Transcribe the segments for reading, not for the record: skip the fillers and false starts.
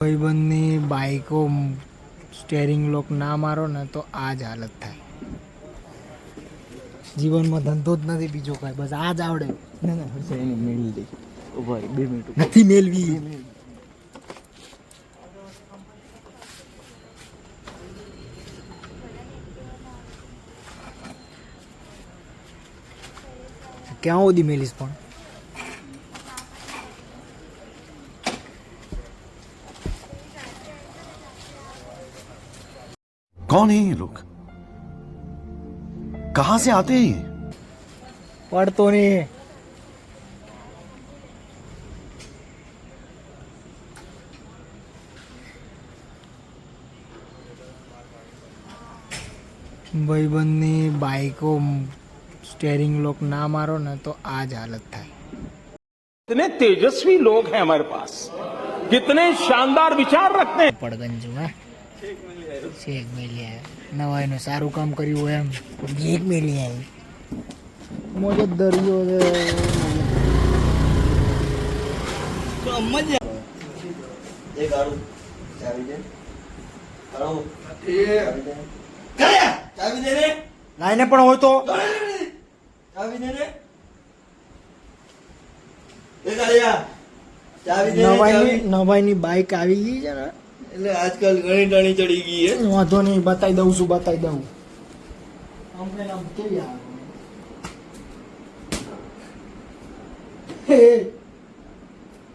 ભાઈબંધની બાઈકો સ્ટેરિંગ લોક ના મારો ને તો આ જ હાલત થાય. જીવનમાં ધંધો જ નથી બીજો કાંઈ, બસ આ જ આવડે. ના ના હર્ષ એને મેળવી દે. ભાઈ 2 મિનિટ નથી મેળવી. ક્યાં સુધી મેલીશ પણ कौन है ये लोग? कहां से आते हैं ये? પડતો નહીં. ભાઈબંધની બાઈકો સ્ટેરિંગ લોક ના મારો ને તો આ જ હાલત થાય. कितने तेजस्वी लोग हैं हमारे पास, कितने शानदार विचार रखते हैं. પડગંજુ હા શેક મેલી નવાઈનું સારું કામ કર્યું હોય એમ એક મેલી આવી મોજ જ દરિયો એ ગાડું ચાવી દે. હાલો ચાવી દે રે. લાઈને પણ હોય તો ચાવી દે રે. એ ગાડિયા ચાવી દે. નવાઈની બાઈક આવી ગઈ છે ને એટલે આજકાલ ઘણી ટાણી ચડી ગઈ છે. વાંધો નહીં, બતાવી દઉં છું, બતાવી દઉં. આમ કેવી આવે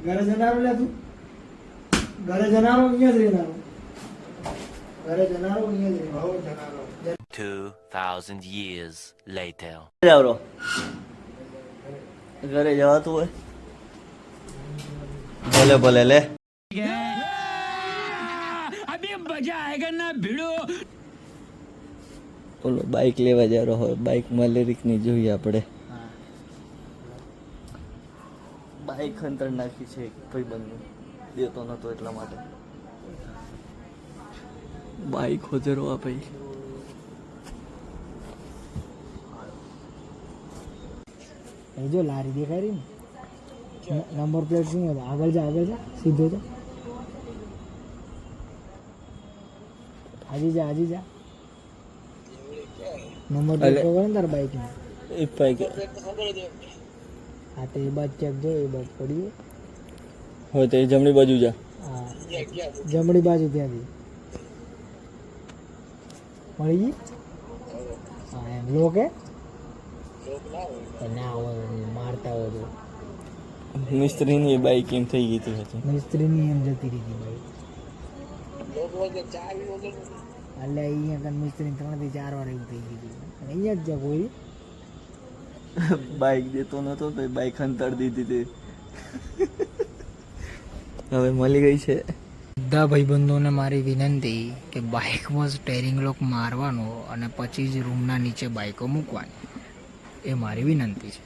ઘરે જનારો લે તું, ઘરે જનારો અહીંયા જ રહેનારો, ઘરે જનારો અહીંયા જ રહેનારો. 2000 years later. આવરો ઘરે જવાતું હોય ભલે ભલે લે. ઓલો બાઈક લેવા જવાનો હોય, બાઈક મલેરિક ની જોઈએ આપણે. બાઈક અંતર નાખી છે ભાઈ બંધ દેતો નતો એટલા માટે બાઈક હોતેરો આ ભાઈ. જો લારી દેખાય રહી ને, નંબર પ્લેટ શું હતો? આગળ જા, આગળ જા, સીધો જા, હાજી જા, હાજી જા. નંબર પ્લેટ તો ને તાર બાઈક ને એ બાઈક હા તો એ બાદ ચેક જો, એ બાદ પડી હોય તો એ જમણી બાજુ જા. હા જમણી બાજુ ત્યાંથી મળી ગઈ. હા એમ લો કે ના હોય મારતા હોય તો મિસ્ત્રીની બાઈક એમ થઈ ગઈ હતી. મિસ્ત્રીની એમ જતી રહી હતી બાઈક. એટલે અહીંયા કન મિસ્ત્રી 3 થી 4 વાર એવું થઈ ગયું હતું. અહીંયા જ જા કોઈ બાઈક દેતો નતો તો બાઈક અંતર દીધી હતી. હવે મળી ગઈ છે. બધા ભાઈબંધોને મારી વિનંતી કે બાઇકમાં સ્ટેરિંગ લોક મારવાનો અને પછી જ રૂમના નીચે બાઇકો મૂકવાની, એ મારી વિનંતી છે.